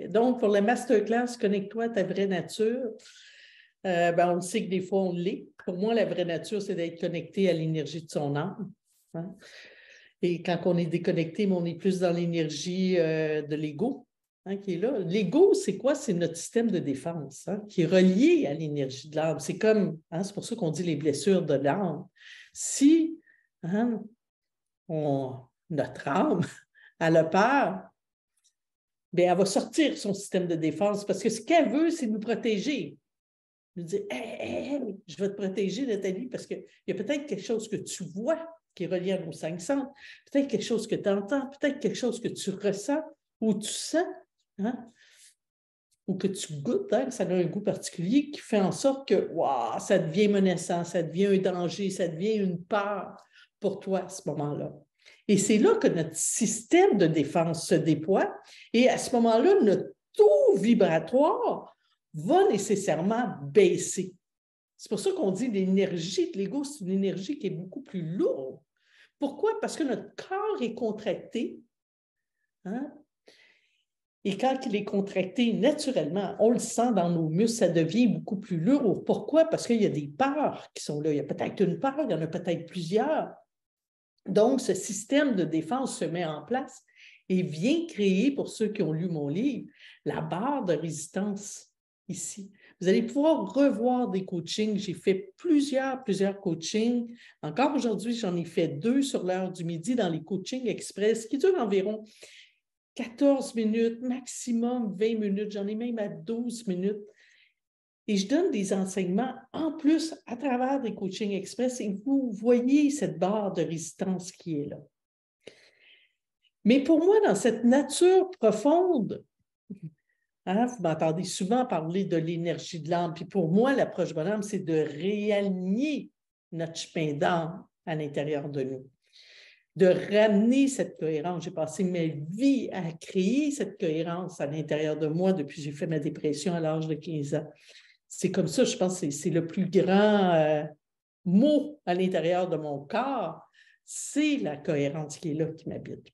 Donc, pour la masterclass, connecte-toi à ta vraie nature. On le sait que des fois, on l'est. Pour moi, la vraie nature, c'est d'être connecté à l'énergie de son âme. Hein? Et quand on est déconnecté, on est plus dans l'énergie de l'ego qui est là. L'ego, c'est quoi? C'est notre système de défense qui est relié à l'énergie de l'âme. C'est comme, c'est pour ça qu'on dit les blessures de l'âme. Si notre âme, elle a peur, bien, elle va sortir son système de défense parce que ce qu'elle veut, c'est nous protéger. Nous dire, hey, je vais te protéger, Nathalie, parce qu'il y a peut-être quelque chose que tu vois qui est relié à nos 5 sens, peut-être quelque chose que tu entends, peut-être quelque chose que tu ressens ou tu sens, ou que tu goûtes, ça a un goût particulier qui fait en sorte que wow, ça devient menaçant, ça devient un danger, ça devient une peur pour toi à ce moment-là. Et c'est là que notre système de défense se déploie et à ce moment-là, notre taux vibratoire va nécessairement baisser. C'est pour ça qu'on dit l'énergie de l'ego, c'est une énergie qui est beaucoup plus lourde. Pourquoi? Parce que notre corps est contracté. Et quand il est contracté naturellement, on le sent dans nos muscles, ça devient beaucoup plus lourd. Pourquoi? Parce qu'il y a des peurs qui sont là. Il y a peut-être une peur, il y en a peut-être plusieurs. Donc, ce système de défense se met en place et vient créer, pour ceux qui ont lu mon livre, la barre de résistance ici. Vous allez pouvoir revoir des coachings. J'ai fait plusieurs coachings. Encore aujourd'hui, j'en ai fait 2 sur l'heure du midi dans les coachings express qui durent environ 14 minutes, maximum 20 minutes. J'en ai même à 12 minutes. Et je donne des enseignements en plus à travers des coachings express et vous voyez cette barre de résistance qui est là. Mais pour moi, dans cette nature profonde, vous m'entendez souvent parler de l'énergie de l'âme, puis pour moi, l'approche bonhomme, c'est de réaligner notre chemin d'âme à l'intérieur de nous, de ramener cette cohérence. J'ai passé ma vie à créer cette cohérence à l'intérieur de moi depuis que j'ai fait ma dépression à l'âge de 15 ans. C'est comme ça, je pense que c'est le plus grand mot à l'intérieur de mon corps, c'est la cohérence qui est là, qui m'habite.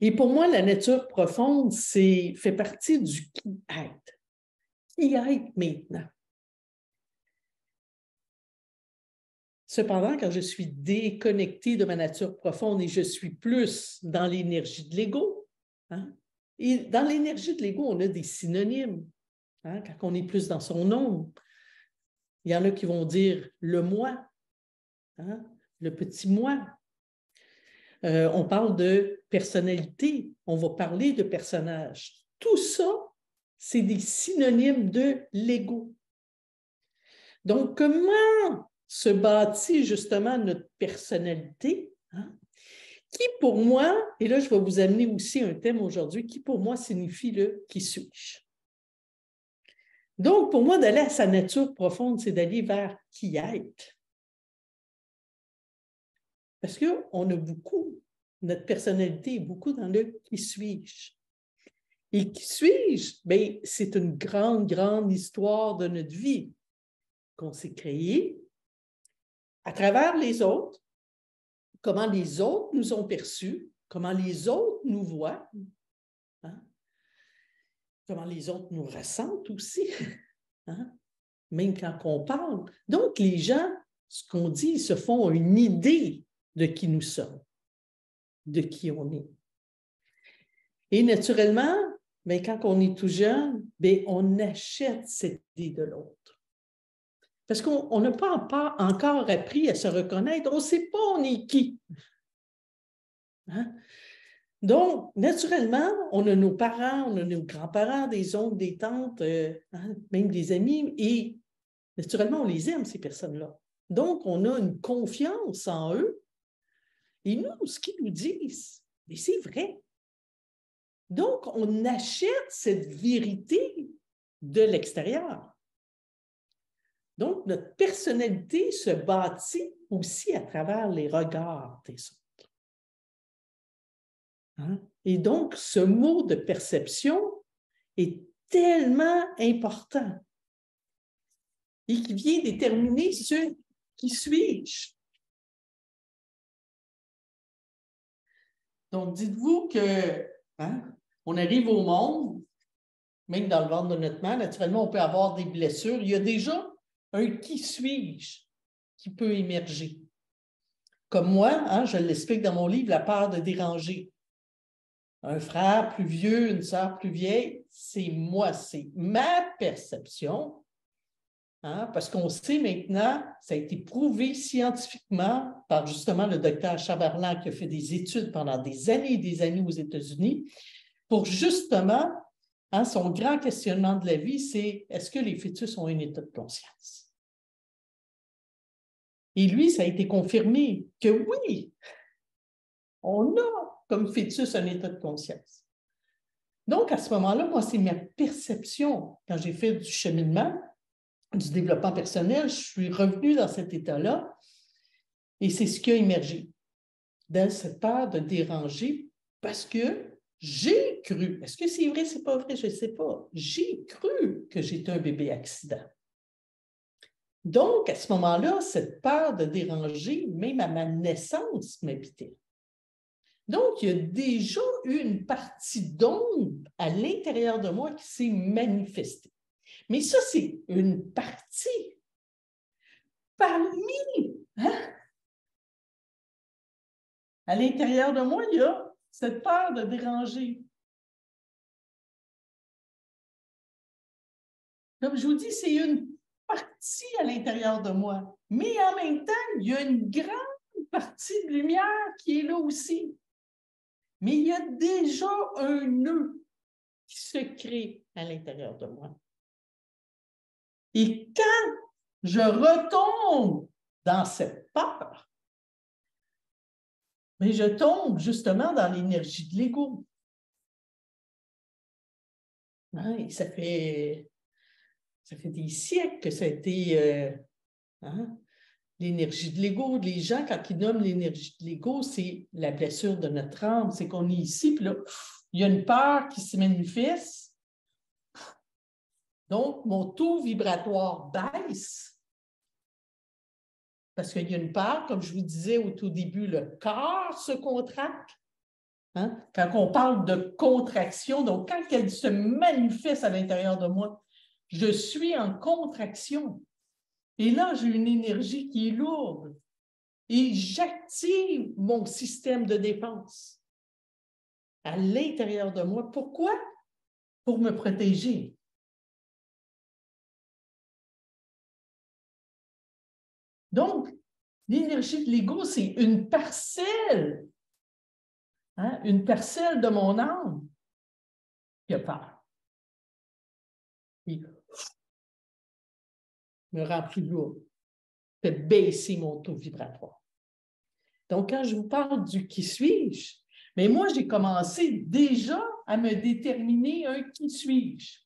Et pour moi, la nature profonde, fait partie du qui-être. Qui-être maintenant. Cependant, quand je suis déconnectée de ma nature profonde et je suis plus dans l'énergie de l'ego, et dans l'énergie de l'ego, on a des synonymes. Quand on est plus dans son ombre, il y en a qui vont dire le moi, le petit moi. On parle de personnalité, on va parler de personnage. Tout ça, c'est des synonymes de l'ego. Donc, comment se bâtit justement notre personnalité? Qui pour moi, et là je vais vous amener aussi un thème aujourd'hui, qui pour moi signifie le « qui suis-je ». Donc, pour moi, d'aller à sa nature profonde, c'est d'aller vers qui être. Parce qu'on a beaucoup, notre personnalité est beaucoup dans le « qui suis-je ». Et qui suis-je? Bien, c'est une grande histoire de notre vie qu'on s'est créée à travers les autres, comment les autres nous ont perçus, comment les autres nous voient, comment les autres nous ressentent aussi, même quand on parle. Donc, les gens, ce qu'on dit, ils se font une idée de qui nous sommes, de qui on est. Et naturellement, bien, quand on est tout jeune, bien, on achète cette idée de l'autre. Parce qu'on n'a pas encore appris à se reconnaître. On ne sait pas on est qui. Donc, naturellement, on a nos parents, on a nos grands-parents, des oncles, des tantes, même des amis, et naturellement, on les aime, ces personnes-là. Donc, on a une confiance en eux. Et nous, ce qu'ils nous disent, mais c'est vrai. Donc, on achète cette vérité de l'extérieur. Donc, notre personnalité se bâtit aussi à travers les regards des autres. Et donc, ce mot de perception est tellement important et qui vient déterminer ce qui suis-je. Donc, dites-vous que on arrive au monde, même dans le ventre de notre mère, naturellement, on peut avoir des blessures. Il y a déjà un qui suis-je qui peut émerger. Comme moi, hein, je l'explique dans mon livre, la peur de déranger. Un frère plus vieux, une sœur plus vieille, c'est moi, c'est ma perception. Hein, parce qu'on sait maintenant, ça a été prouvé scientifiquement par justement le docteur Chaberlan qui a fait des études pendant des années aux États-Unis pour justement, hein, son grand questionnement de la vie, c'est est-ce que les fœtus ont un état de conscience? Et lui, ça a été confirmé que oui, on a comme fœtus un état de conscience. Donc, à ce moment-là, moi, c'est ma perception. Quand j'ai fait du cheminement, du développement personnel, je suis revenue dans cet état-là et c'est ce qui a émergé. Dans cette peur de déranger parce que j'ai cru. Est-ce que c'est vrai, c'est pas vrai? Je ne sais pas. J'ai cru que j'étais un bébé accident. Donc, à ce moment-là, cette peur de déranger, même à ma naissance, m'habitait. Donc, il y a déjà eu une partie d'ombre à l'intérieur de moi qui s'est manifestée. Mais ça, c'est une partie parmi. Hein? À l'intérieur de moi, il y a cette peur de déranger. Comme je vous dis, c'est une partie à l'intérieur de moi. Mais en même temps, il y a une grande partie de lumière qui est là aussi. Mais il y a déjà un nœud qui se crée à l'intérieur de moi. Et quand je retombe dans cette peur, mais je tombe justement dans l'énergie de l'ego. Hein, et ça fait des siècles que ça a été l'énergie de l'ego. Les gens, quand ils nomment l'énergie de l'ego, c'est la blessure de notre âme. C'est qu'on est ici, puis là, il y a une peur qui se manifeste. Donc, mon taux vibratoire baisse parce qu'il y a une peur, comme je vous disais au tout début, le corps se contracte. Hein? Quand on parle de contraction, donc quand elle se manifeste à l'intérieur de moi, je suis en contraction. Et là, j'ai une énergie qui est lourde. Et j'active mon système de défense à l'intérieur de moi. Pourquoi? Pour me protéger. Donc, l'énergie de l'ego, c'est une parcelle de mon âme qui a peur. Il me rend plus lourd, fait baisser mon taux vibratoire. Donc, quand je vous parle du qui suis-je, mais moi, j'ai commencé déjà à me déterminer un qui suis-je.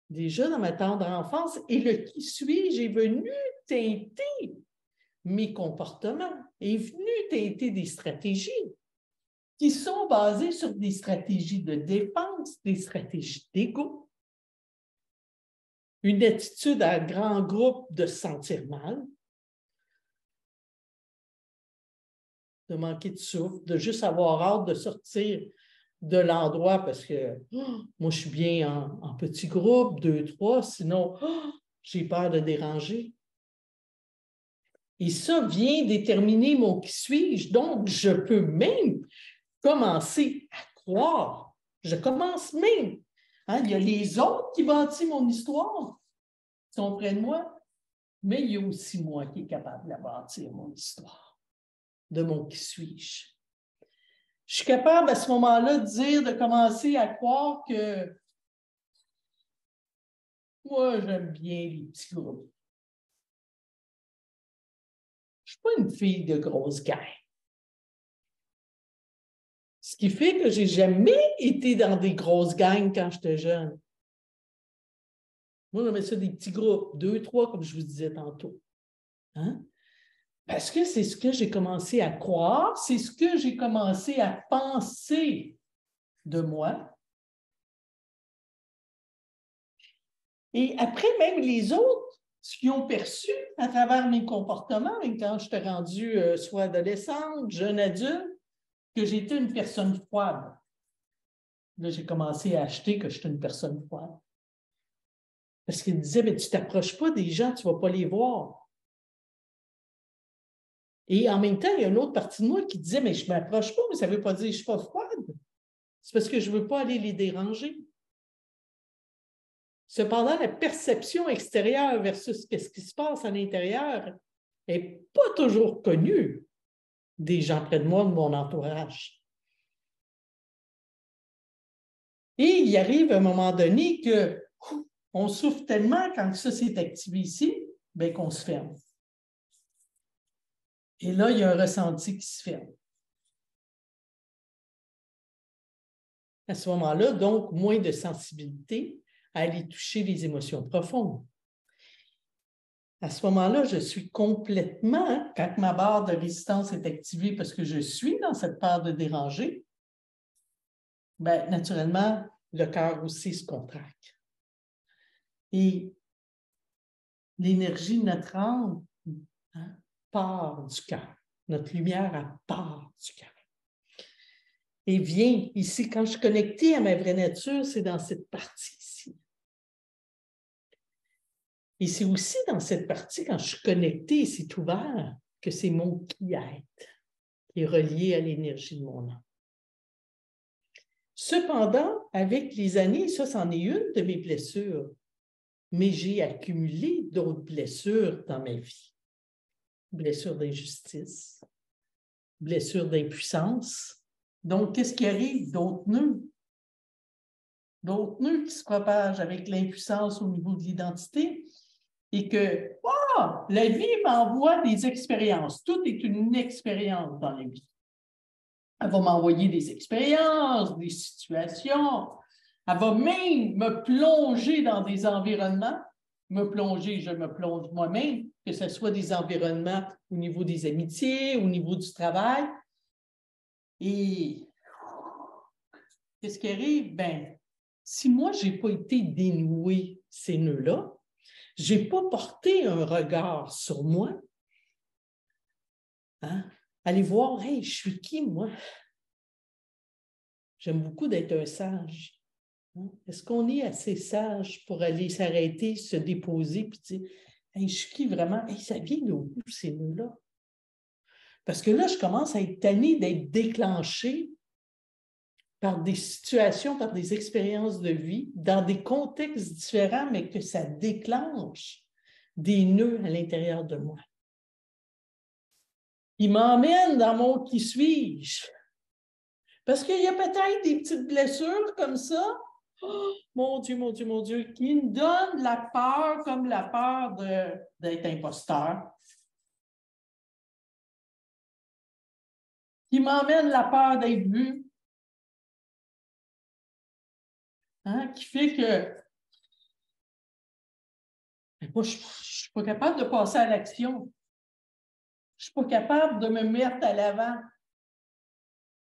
Déjà dans ma tendre enfance, et le qui suis-je est venu teinter mes comportements, est venu teinter des stratégies qui sont basées sur des stratégies de défense, des stratégies d'ego, une attitude à grand groupe de se sentir mal, de manquer de souffle, de juste avoir hâte de sortir de l'endroit parce que moi, je suis bien en petit groupe, 2, 3, sinon j'ai peur de déranger. Et ça vient déterminer mon qui suis-je. Donc, je peux même commencer à croire. Je commence même. Hein, il y a les autres qui bâtissent mon histoire, qui sont près de moi, mais il y a aussi moi qui est capable de la bâtir, mon histoire, de mon qui suis-je. Je suis capable à ce moment-là de commencer à croire que moi, j'aime bien les petits groupes. Je ne suis pas une fille de grosse gang. Ce qui fait que je n'ai jamais été dans des grosses gangs quand j'étais jeune. Moi, j'aimais ça des petits groupes, 2, 3, comme je vous disais tantôt. Hein? Parce que c'est ce que j'ai commencé à croire, c'est ce que j'ai commencé à penser de moi. Et après, même les autres ce qu'ils ont perçu à travers mes comportements, et quand j'étais rendue soit adolescente, jeune adulte, que j'étais une personne froide. Là, j'ai commencé à acheter que j'étais une personne froide. Parce qu'ils me disaient, mais tu ne t'approches pas des gens, tu ne vas pas les voir. Et en même temps, il y a une autre partie de moi qui disait, mais je ne m'approche pas, mais ça ne veut pas dire que je ne suis pas froide. C'est parce que je ne veux pas aller les déranger. Cependant, la perception extérieure versus ce qui se passe à l'intérieur n'est pas toujours connue des gens près de moi, de mon entourage. Et il arrive un moment donné qu'on souffre tellement quand ça s'est activé ici, bien qu'on se ferme. Et là, il y a un ressenti qui se ferme. À ce moment-là, donc, moins de sensibilité à aller toucher les émotions profondes. À ce moment-là, je suis complètement, quand ma barre de résistance est activée parce que je suis dans cette part de déranger, bien, naturellement, le cœur aussi se contracte. Et l'énergie de notre âme part du cœur. Notre lumière, elle part du cœur. Et vient ici, quand je suis connectée à ma vraie nature, c'est dans cette partie-ci. Et c'est aussi dans cette partie, quand je suis connectée, c'est ouvert, que c'est mon qui-être qui est relié à l'énergie de mon âme. Cependant, avec les années, ça, c'en est une de mes blessures, mais j'ai accumulé d'autres blessures dans ma vie. Blessures d'injustice, blessures d'impuissance. Donc, qu'est-ce qui arrive? D'autres nœuds. D'autres nœuds qui se propagent avec l'impuissance au niveau de l'identité et que, la vie m'envoie des expériences. Tout est une expérience dans la vie. Elle va m'envoyer des expériences, des situations. Elle va même me plonger dans des environnements. Je me plonge moi-même, que ce soit des environnements au niveau des amitiés, au niveau du travail. Et qu'est-ce qui arrive? Bien, si moi, je n'ai pas été dénoué ces nœuds-là, je n'ai pas porté un regard sur moi, allez voir, hey, je suis qui, moi? J'aime beaucoup d'être un sage. Est-ce qu'on est assez sage pour aller s'arrêter, se déposer, puis dire, hey, je suis qui vraiment? Hey, ça vient de où, ces nœuds-là? Parce que là, je commence à être tannée d'être déclenchée par des situations, par des expériences de vie, dans des contextes différents, mais que ça déclenche des nœuds à l'intérieur de moi. Il m'emmène dans mon qui suis-je. Parce qu'il y a peut-être des petites blessures comme ça. Oh, mon Dieu, mon Dieu, mon Dieu, qui me donne la peur comme la peur d'être imposteur. Qui m'emmène la peur d'être vu. Qui fait que moi, je ne suis pas capable de passer à l'action. Je ne suis pas capable de me mettre à l'avant.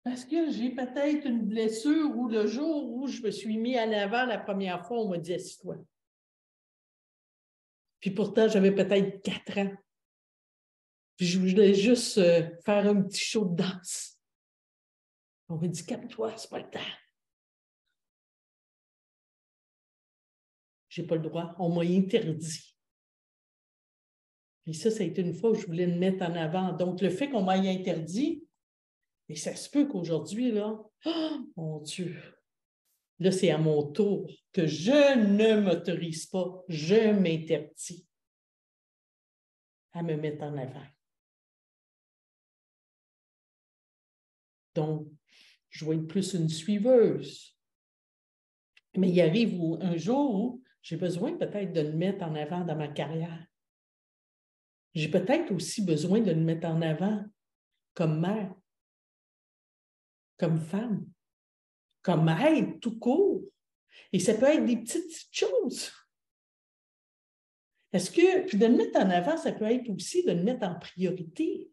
Parce que j'ai peut-être une blessure où le jour où je me suis mis en avant la première fois, on m'a dit « assis-toi ». Puis pourtant, j'avais peut-être 4 ans. Puis je voulais juste faire un petit show de danse. On m'a dit « calme-toi, c'est pas le temps ». Je n'ai pas le droit. On m'a interdit. Et ça a été une fois où je voulais me mettre en avant. Donc, le fait qu'on m'aille interdit, et ça se peut qu'aujourd'hui, là, oh, mon Dieu, là, c'est à mon tour que je ne m'autorise pas, je m'interdis à me mettre en avant. Donc, je vais être plus une suiveuse. Mais il arrive un jour où j'ai besoin peut-être de me mettre en avant dans ma carrière. J'ai peut-être aussi besoin de me mettre en avant comme mère, comme femme, comme aide tout court. Et ça peut être des petites choses. Puis de me mettre en avant, ça peut être aussi de me mettre en priorité.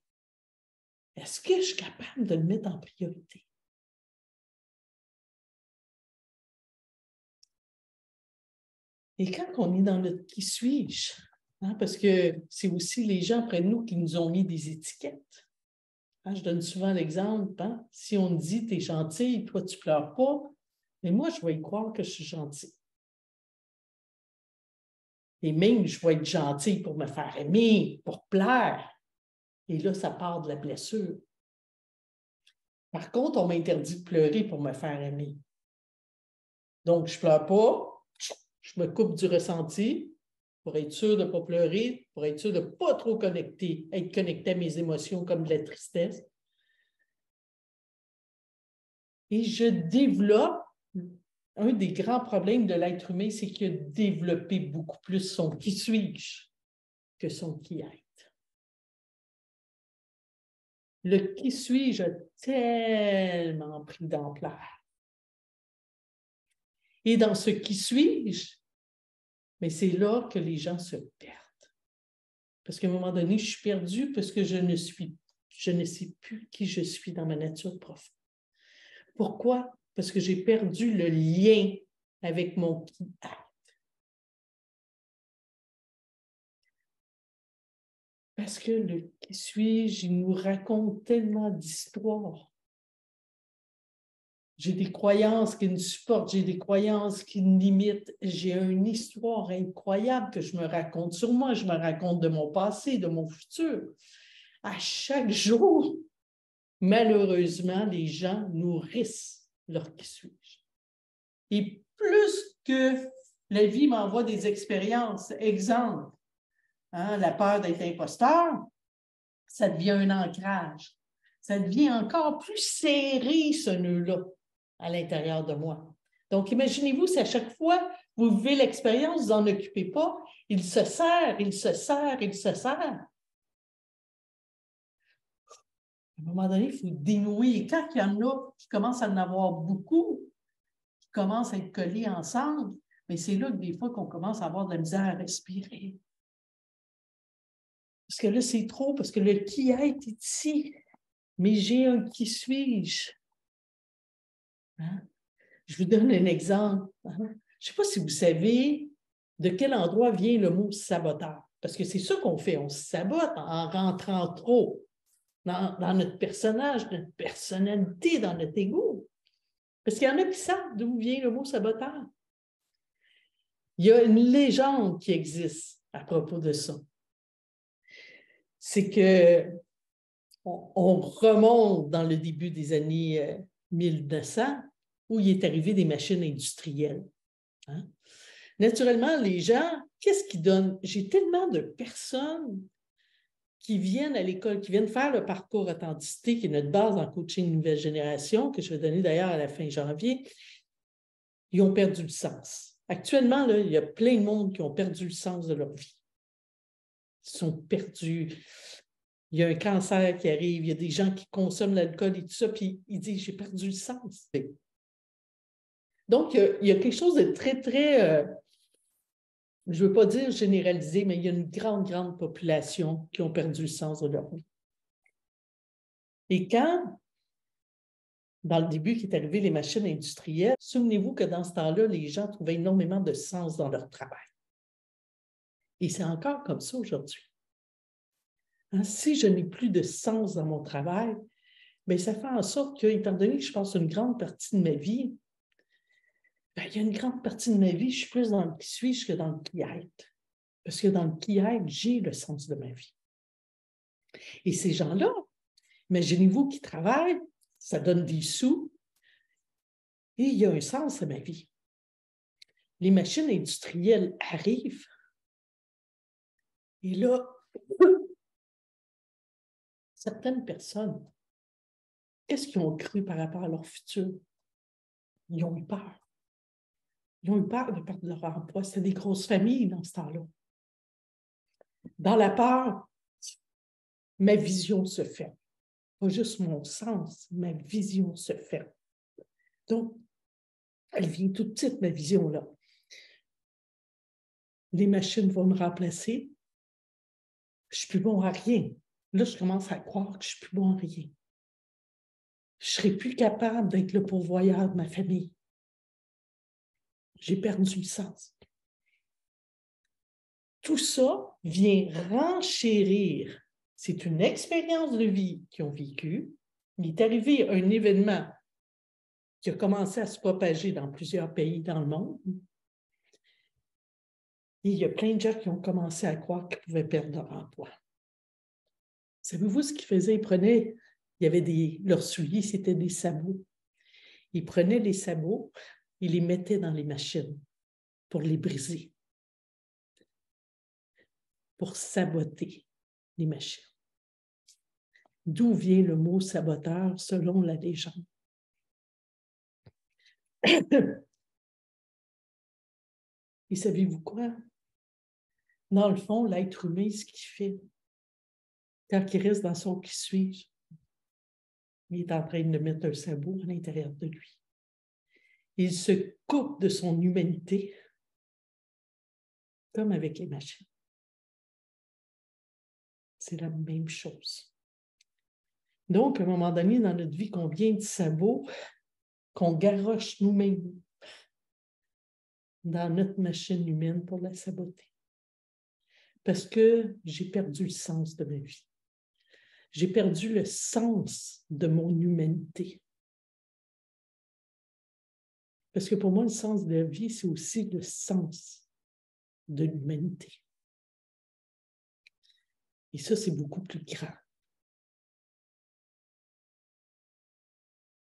Est-ce que je suis capable de le mettre en priorité? Et quand on est dans notre qui suis-je, Hein, parce que c'est aussi les gens près de nous qui nous ont mis des étiquettes. Hein, je donne souvent l'exemple, hein, si on me dit « t'es gentil, toi tu pleures pas », mais moi je vais y croire que je suis gentil. Et même, je vais être gentil pour me faire aimer, pour plaire. Et là, ça part de la blessure. Par contre, on m'interdit de pleurer pour me faire aimer. Donc, je ne pleure pas, je me coupe du ressenti pour être sûr de ne pas pleurer, pour être sûr de ne pas trop être connecté à mes émotions comme de la tristesse. Et je développe, un des grands problèmes de l'être humain, c'est qu'il a développé beaucoup plus son « qui suis-je » que son « qui est ». Le « qui suis-je » a tellement pris d'ampleur. Et dans ce « qui suis-je », mais c'est là que les gens se perdent. Parce qu'à un moment donné, je suis perdue parce que je ne sais plus qui je suis dans ma nature profonde. Pourquoi? Parce que j'ai perdu le lien avec mon qui est. Parce que le qui suis-je, il nous raconte tellement d'histoires. J'ai des croyances qui me supportent, j'ai des croyances qui me limitent. J'ai une histoire incroyable que je me raconte sur moi, je me raconte de mon passé, de mon futur. À chaque jour, malheureusement, les gens nourrissent leur qui suis-je. Et plus que la vie m'envoie des expériences, exemple, hein, la peur d'être imposteur, ça devient un ancrage. Ça devient encore plus serré, ce nœud-là, à l'intérieur de moi. Donc, imaginez-vous si à chaque fois vous vivez l'expérience, vous n'en occupez pas, il se serre, il se serre, il se serre. À un moment donné, il faut dénouer. Et quand il y en a qui commencent à en avoir beaucoup, qui commencent à être collés ensemble, mais c'est là que des fois qu'on commence à avoir de la misère à respirer. Parce que là, c'est trop, parce que le qui est ici. Mais j'ai un qui suis-je. Hein? Je vous donne un exemple. Hein? Je ne sais pas si vous savez de quel endroit vient le mot saboteur. Parce que c'est ça qu'on fait, on se sabote en rentrant trop dans notre personnage, notre personnalité, dans notre ego. Parce qu'il y en a qui savent d'où vient le mot saboteur. Il y a une légende qui existe à propos de ça. C'est que on remonte dans le début des années 1900, où il est arrivé des machines industrielles. Hein? Naturellement, les gens, qu'est-ce qu'ils donnent? J'ai tellement de personnes qui viennent à l'école, qui viennent faire le parcours authenticité, qui est notre base en coaching nouvelle génération, que je vais donner d'ailleurs à la fin janvier. Ils ont perdu le sens. Actuellement, là, il y a plein de monde qui ont perdu le sens de leur vie. Ils sont perdus. Il y a un cancer qui arrive, il y a des gens qui consomment l'alcool et tout ça, puis ils disent « j'ai perdu le sens ». Donc, il y a quelque chose de très, très, je ne veux pas dire généralisé, mais il y a une grande, grande population qui ont perdu le sens de leur vie. Et quand, dans le début qui est arrivé les machines industrielles, souvenez-vous que dans ce temps-là, les gens trouvaient énormément de sens dans leur travail. Et c'est encore comme ça aujourd'hui. Hein, si je n'ai plus de sens dans mon travail, bien, ça fait en sorte que, étant donné que je passe une grande partie de ma vie, bien, il y a une grande partie de ma vie, je suis plus dans le qui suis-je que dans le qui est. Parce que dans le qui est, j'ai le sens de ma vie. Et ces gens-là, imaginez-vous qui travaillent, ça donne des sous, et il y a un sens à ma vie. Les machines industrielles arrivent, et là, certaines personnes, qu'est-ce qu'ils ont cru par rapport à leur futur? Ils ont eu peur. Ils ont eu peur de perdre leur emploi. C'était des grosses familles dans ce temps-là. Dans la peur, ma vision se ferme. Pas juste mon sens, ma vision se ferme. Donc, elle vient tout de suite, ma vision-là. Les machines vont me remplacer. Je ne suis plus bon à rien. Là, je commence à croire que je ne suis plus bon à rien. Je ne serai plus capable d'être le pourvoyeur de ma famille. J'ai perdu le sens. tout ça vient renchérir. C'est une expérience de vie qu'ils ont vécue. Il est arrivé un événement qui a commencé à se propager dans plusieurs pays dans le monde. Et il y a plein de gens qui ont commencé à croire qu'ils pouvaient perdre leur emploi. Savez-vous ce qu'ils faisaient? Il y avait leurs souliers, c'était des sabots. Ils prenaient les sabots, ils les mettaient dans les machines pour les briser, pour saboter les machines. D'où vient le mot saboteur selon la légende? Et savez-vous quoi? Dans le fond, l'être humain, ce qu'il fait, quand il reste dans son qui suis-je, il est en train de mettre un sabot à l'intérieur de lui. Il se coupe de son humanité, comme avec les machines. C'est la même chose. Donc, à un moment donné, dans notre vie, combien de sabots qu'on garoche nous-mêmes dans notre machine humaine pour la saboter. Parce que j'ai perdu le sens de ma vie. J'ai perdu le sens de mon humanité. Parce que pour moi, le sens de la vie, c'est aussi le sens de l'humanité. Et ça, c'est beaucoup plus grand.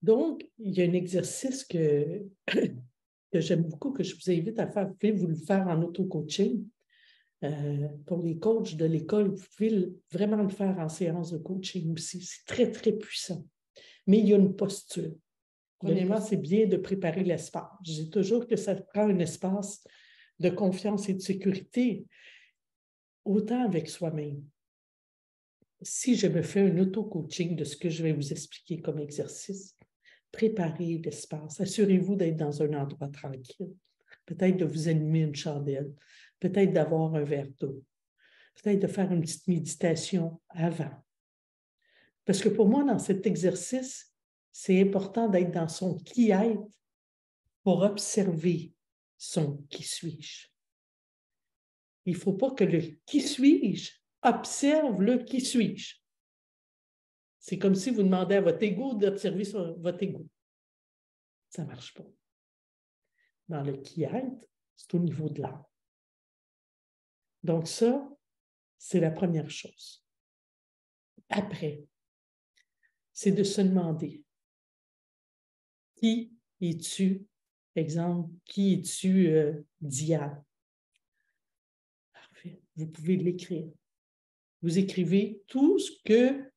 Donc, il y a un exercice que j'aime beaucoup, que je vous invite à faire. Vous pouvez vous le faire en auto-coaching. Pour les coachs de l'école, vous pouvez vraiment le faire en séance de coaching aussi. C'est très, très puissant. Mais il y a une posture. Premièrement, c'est bien de préparer l'espace. Je dis toujours que ça prend un espace de confiance et de sécurité, autant avec soi-même. Si je me fais un auto-coaching de ce que je vais vous expliquer comme exercice, préparez l'espace. Assurez-vous d'être dans un endroit tranquille. Peut-être de vous allumer une chandelle. Peut-être d'avoir un verre d'eau. Peut-être de faire une petite méditation avant. Parce que pour moi, dans cet exercice, c'est important d'être dans son qui-être pour observer son qui suis-je. Il ne faut pas que le qui suis-je observe le qui suis-je. C'est comme si vous demandez à votre ego d'observer votre ego. Ça ne marche pas. Dans le qui-être, c'est au niveau de l'âme. Donc ça, c'est la première chose. Après, c'est de se demander, qui es-tu? Exemple, qui es-tu, Diane? Parfait. Vous pouvez l'écrire. Vous écrivez tout ce que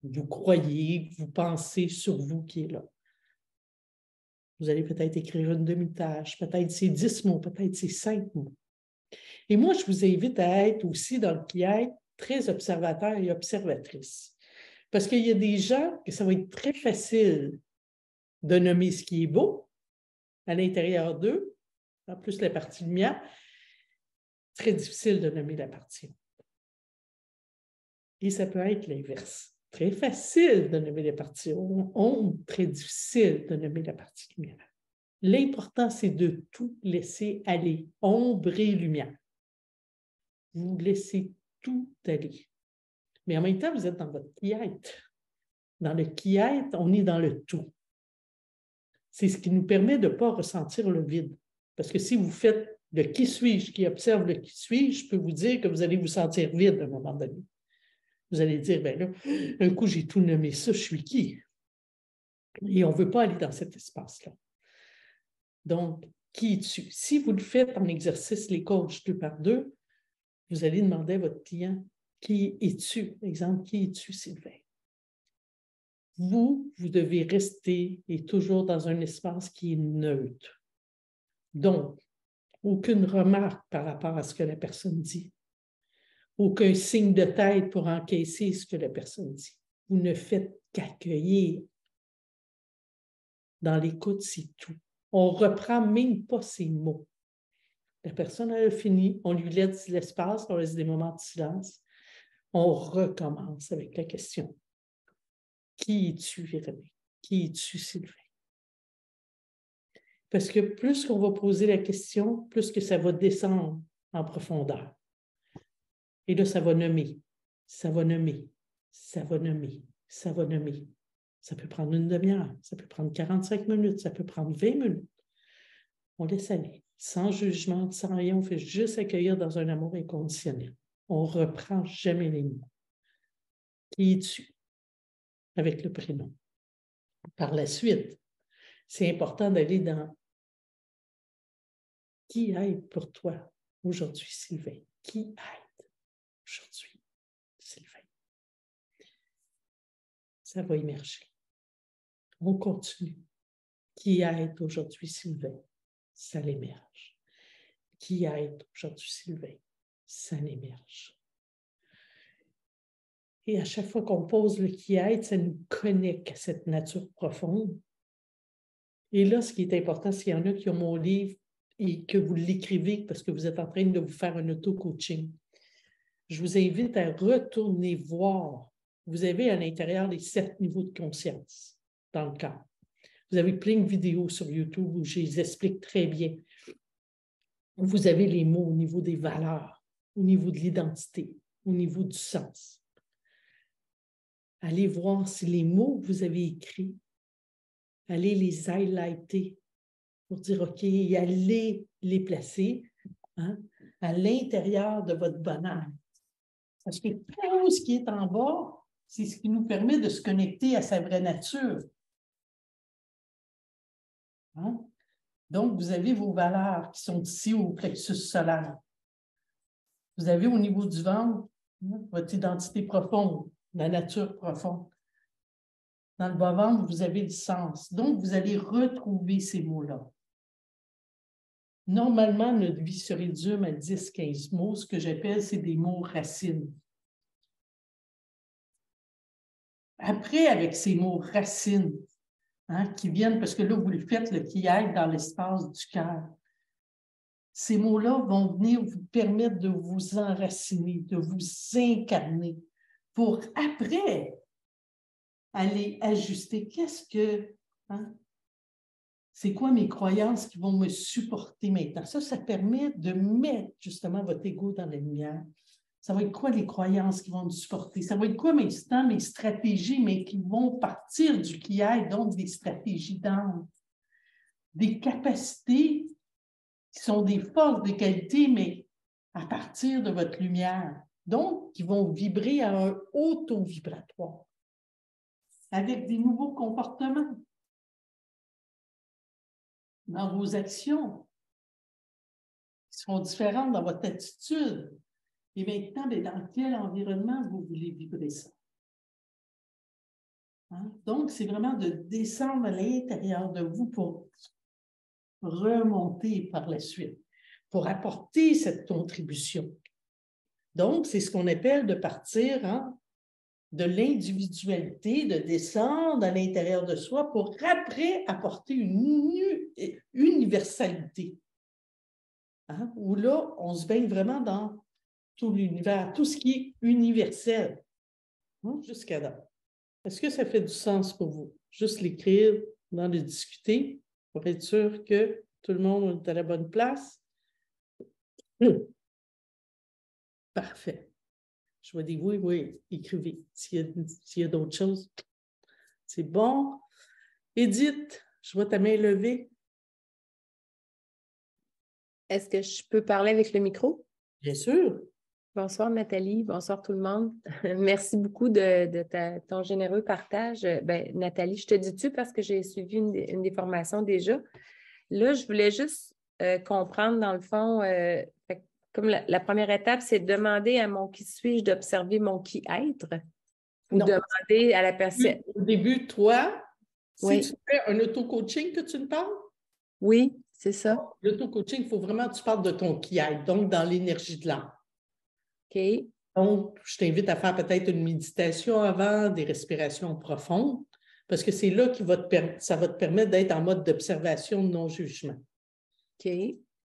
vous croyez, vous pensez sur vous qui est là. Vous allez peut-être écrire une demi-page, peut-être c'est 10 mots, peut-être c'est 5 mots. Et moi, je vous invite à être aussi dans le qui-être très observateur et observatrice. Parce qu'il y a des gens que ça va être très facile de nommer ce qui est beau à l'intérieur d'eux, en plus la partie lumière, très difficile de nommer la partie ombre. Et ça peut être l'inverse. Très facile de nommer la partie ombre, très difficile de nommer la partie lumière. L'important, c'est de tout laisser aller, ombre et lumière. Vous laissez tout aller. Mais en même temps, vous êtes dans votre qui-être. Dans le qui-être, on est dans le tout. C'est ce qui nous permet de ne pas ressentir le vide. Parce que si vous faites le qui suis-je, qui observe le qui suis-je, je peux vous dire que vous allez vous sentir vide à un moment donné. Vous allez dire, bien là, un coup, j'ai tout nommé ça, je suis qui? Et on ne veut pas aller dans cet espace-là. Donc, qui es-tu? Si vous le faites en exercice, les coachs 2 par 2, vous allez demander à votre client, qui es-tu? Exemple, qui es-tu, Sylvain? Vous devez rester et toujours dans un espace qui est neutre. Donc, aucune remarque par rapport à ce que la personne dit. Aucun signe de tête pour encaisser ce que la personne dit. Vous ne faites qu'accueillir. Dans l'écoute, c'est tout. On ne reprend même pas ses mots. La personne a fini, on lui laisse l'espace, on laisse des moments de silence. On recommence avec la question. Qui es-tu, Véronique? Qui es-tu, Sylvain? Parce que plus qu'on va poser la question, plus que ça va descendre en profondeur. Et là, ça va nommer, ça va nommer, ça va nommer, ça va nommer. Ça peut prendre une demi-heure, ça peut prendre 45 minutes, ça peut prendre 20 minutes. On laisse aller, sans jugement, sans rien, on fait juste accueillir dans un amour inconditionnel. On ne reprend jamais les mots. Qui es-tu? Avec le prénom. Par la suite, c'est important d'aller dans qui aide pour toi aujourd'hui, Sylvain? Qui aide aujourd'hui, Sylvain? Ça va émerger. On continue. Qui aide aujourd'hui, Sylvain? Ça l'émerge. Qui aide aujourd'hui, Sylvain? Ça l'émerge. Et à chaque fois qu'on pose le qui aide, ça nous connecte à cette nature profonde. Et là, ce qui est important, s'il y en a qui ont mon livre et que vous l'écrivez parce que vous êtes en train de vous faire un auto-coaching, je vous invite à retourner voir. Vous avez à l'intérieur les 7 niveaux de conscience dans le corps. Vous avez plein de vidéos sur YouTube où je les explique très bien. Vous avez les mots au niveau des valeurs, au niveau de l'identité, au niveau du sens. Allez voir si les mots que vous avez écrits, allez les highlighter pour dire, OK, et allez les placer à l'intérieur de votre bonheur. Parce que tout ce qui est en bas, c'est ce qui nous permet de se connecter à sa vraie nature. Donc, vous avez vos valeurs qui sont ici au plexus solaire. Vous avez au niveau du ventre votre identité profonde, la nature profonde. Dans le bas-ventre, vous avez le sens. Donc, vous allez retrouver ces mots-là. Normalement, notre vie se résume à 10-15 mots. Ce que j'appelle, c'est des mots racines. Après, avec ces mots racines, qui viennent, parce que là, vous le faites, le qui aide dans l'espace du cœur, ces mots-là vont venir vous permettre de vous enraciner, de vous incarner, pour après aller ajuster. Qu'est-ce que... c'est quoi mes croyances qui vont me supporter maintenant? Ça permet de mettre justement votre ego dans la lumière. Ça va être quoi les croyances qui vont me supporter? Ça va être quoi mes stratégies, mais qui vont partir du qui aide, donc des stratégies d'âme, des capacités qui sont des forces, des qualités, mais à partir de votre lumière. Donc, qui vont vibrer à un haut taux vibratoire, avec des nouveaux comportements dans vos actions, qui seront différentes dans votre attitude. Et maintenant, dans quel environnement vous voulez vibrer ça? Donc, c'est vraiment de descendre à l'intérieur de vous pour remonter par la suite, pour apporter cette contribution. Donc, c'est ce qu'on appelle de partir de l'individualité, de descendre à l'intérieur de soi pour après apporter une universalité. Où là, on se baigne vraiment dans tout l'univers, tout ce qui est universel, jusqu'à là. Est-ce que ça fait du sens pour vous? Juste l'écrire, dans le discuter, pour être sûr que tout le monde est à la bonne place? Parfait. Je vois des oui, écrivez. S'il y a d'autres choses, c'est bon. Edith, je vois ta main levée. Est-ce que je peux parler avec le micro? Bien sûr. Bonsoir Nathalie, bonsoir tout le monde. Merci beaucoup de ton généreux partage. Nathalie, je te dis-tu parce que j'ai suivi une des formations déjà. Là, je voulais juste comprendre dans le fond, comme la première étape, c'est demander à mon qui suis-je d'observer mon qui être ou non. demander à la personne. Au début, toi, oui. Si tu fais un auto-coaching que tu me parles? Oui, c'est ça. L'auto-coaching, il faut vraiment que tu parles de ton qui aide, donc dans l'énergie de l'âme. OK. Donc, je t'invite à faire peut-être une méditation avant, des respirations profondes, parce que c'est là que ça va te permettre d'être en mode d'observation, de non-jugement. OK.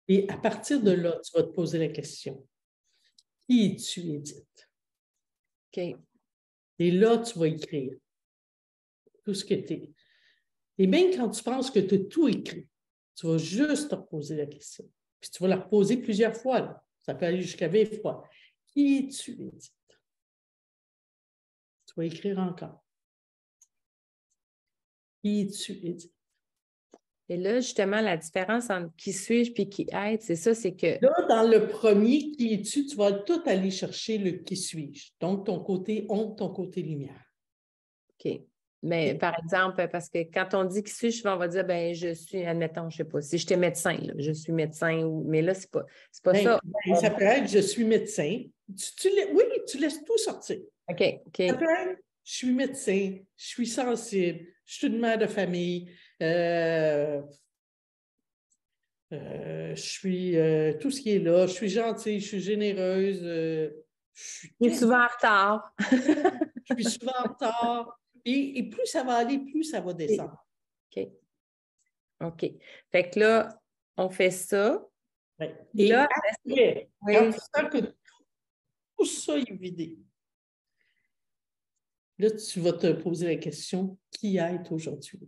Et à partir de là, tu vas te poser la question. Qui es-tu, Edith? OK. Et là, tu vas écrire tout ce que tu es. Et même quand tu penses que tu as tout écrit, tu vas juste te reposer la question. Puis tu vas la reposer plusieurs fois. Là. Ça peut aller jusqu'à 20 fois. Qui es-tu, Edith? Tu vas écrire encore. Qui es-tu, Edith? Et là, justement, la différence entre qui suis-je et qui être, c'est ça, c'est que... Là, dans le premier, qui es-tu, tu vas tout aller chercher le qui suis-je. Donc, ton côté ombre, ton côté lumière. OK. Mais par exemple, parce que quand on dit qui suis-je, on va dire, ben je suis, admettons, je ne sais pas, si j'étais médecin, là, je suis médecin, mais là, c'est pas ça. Ça peut être, je suis médecin. Oui, tu laisses tout sortir. OK. Ça peut être, je suis médecin, je suis sensible, je suis une mère de famille, je suis tout ce qui est là, je suis gentille, je suis généreuse, je suis souvent en retard. Je suis souvent en retard. Et plus ça va aller, plus ça va descendre. OK. Fait que là, on fait ça. Ouais. Et là, après, quand tu sens que tout ça est vidé, là, tu vas te poser la question, qui être aujourd'hui?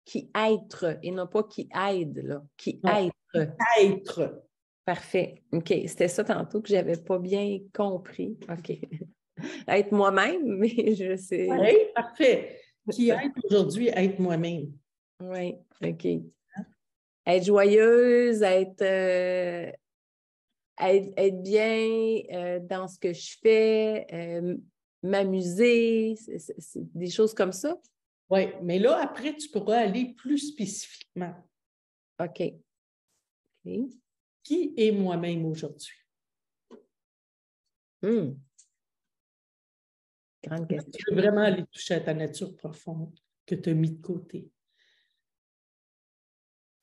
Qui être, et non pas qui aide, là. Qui non, être. Qui être. Parfait. OK. C'était ça tantôt que je n'avais pas bien compris. OK. Être moi-même, mais je sais. Oui, parfait. Qui être aujourd'hui, être moi-même. Oui, OK. Être joyeuse, être bien dans ce que je fais, m'amuser, c'est des choses comme ça. Oui, mais là, après, tu pourras aller plus spécifiquement. OK. Qui est moi-même aujourd'hui? Grande question. Tu veux vraiment aller toucher à ta nature profonde que tu as mis de côté.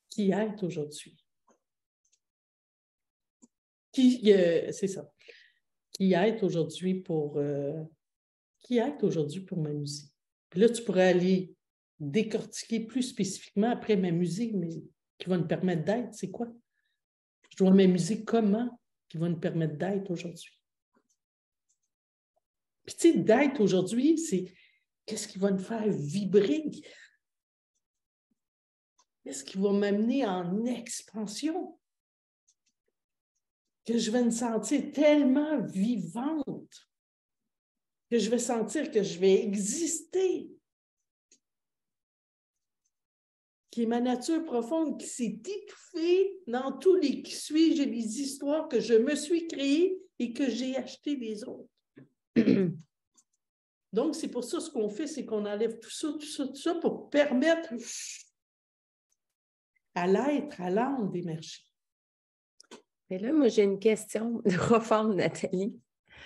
Qui est aujourd'hui? C'est ça. Qui est aujourd'hui pour m'amuser? Puis là, tu pourrais aller décortiquer plus spécifiquement après m'amuser, mais qui va nous permettre d'être, c'est quoi? Je dois m'amuser comment qui va nous permettre d'être aujourd'hui? Puis tu sais, d'être aujourd'hui, c'est qu'est-ce qui va nous faire vibrer? Qu'est-ce qui va m'amener en expansion? Que je vais me sentir tellement vivante, que je vais sentir que je vais exister, qui est ma nature profonde, qui s'est étouffée dans tous les qui suis-je et les histoires que je me suis créées et que j'ai achetées des autres. Donc, c'est pour ça, ce qu'on fait, c'est qu'on enlève tout ça pour permettre à l'être, à l'âme d'émerger. Mais là, moi, j'ai une question de reforme, Nathalie.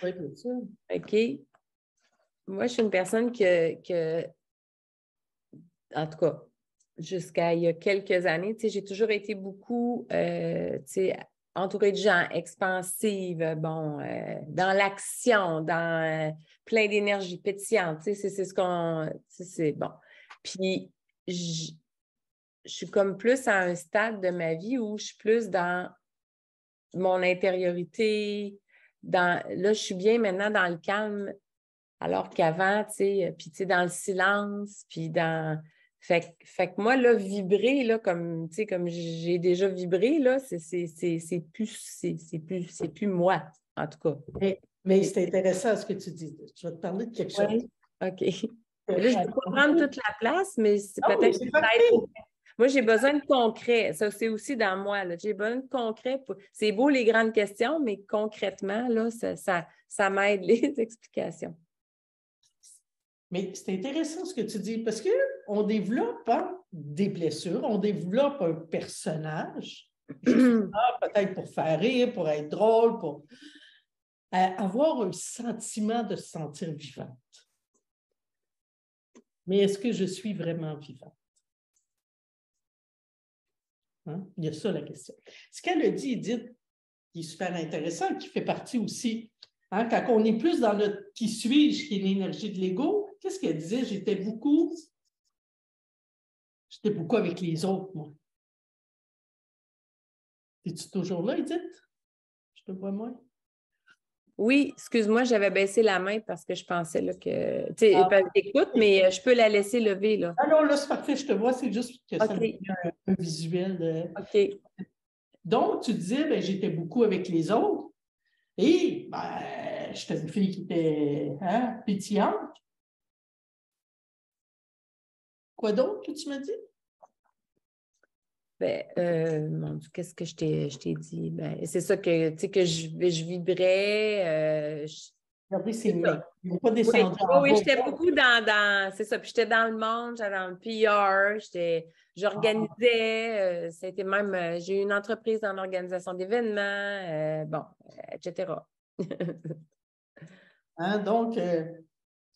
Oui, bien sûr. OK. Moi, je suis une personne que en tout cas, jusqu'à il y a quelques années, tu sais, j'ai toujours été beaucoup, tu sais, entourée de gens, expansive, bon, dans l'action, dans plein d'énergie pétillante, tu sais, c'est ce qu'on, c'est bon. Puis, je suis comme plus à un stade de ma vie où je suis plus dans mon intériorité, là, je suis bien maintenant dans le calme, alors qu'avant, tu sais, puis tu sais, dans le silence, puis dans... Fait que moi, là, vibrer, là, comme j'ai déjà vibré, là, c'est plus moi, en tout cas. Mais c'est intéressant ce que tu dis. Je vais te parler de quelque chose. Oui, OK. Là, je ne vais pas prendre toute la place, mais c'est peut-être... parfait. Moi, j'ai besoin de concret. Ça, c'est aussi dans moi. J'ai besoin de concret. C'est beau, les grandes questions, mais concrètement, là, ça m'aide, les explications. Mais c'est intéressant ce que tu dis, parce qu'on développe des blessures, on développe un personnage, peut-être pour faire rire, pour être drôle, pour avoir un sentiment de se sentir vivante. Mais est-ce que je suis vraiment vivante? Hein? Il y a ça la question. Ce qu'elle a dit, Edith, qui est super intéressant, qui fait partie aussi, hein, quand on est plus dans notre qui suis-je, qui est l'énergie de l'ego, qu'est-ce qu'elle disait? J'étais beaucoup avec les autres, moi. Es-tu toujours là, Edith? Je te vois moins. Oui, excuse-moi, j'avais baissé la main parce que je pensais là, que... Tu sais, écoute, mais je peux la laisser lever, là. Ah non, là, c'est parfait, je te vois, c'est juste que ça me fait un visuel. OK. Donc, tu disais, ben, j'étais beaucoup avec les autres. Et ben, j'étais une fille qui était pétillante. Quoi d'autre que tu m'as dit? Mon Dieu, qu'est-ce que je t'ai dit? Ben, c'est ça que, tu sais, que je vibrais. Regardez ses C'est ça. mains. Ils n'ont pas Oui, descendu oui, en oui, bas. j'étais beaucoup c'est ça. Puis j'étais dans le monde, j'étais dans le PR, j'organisais, c'était même, j'ai eu une entreprise dans l'organisation d'événements, bon, etc. Donc,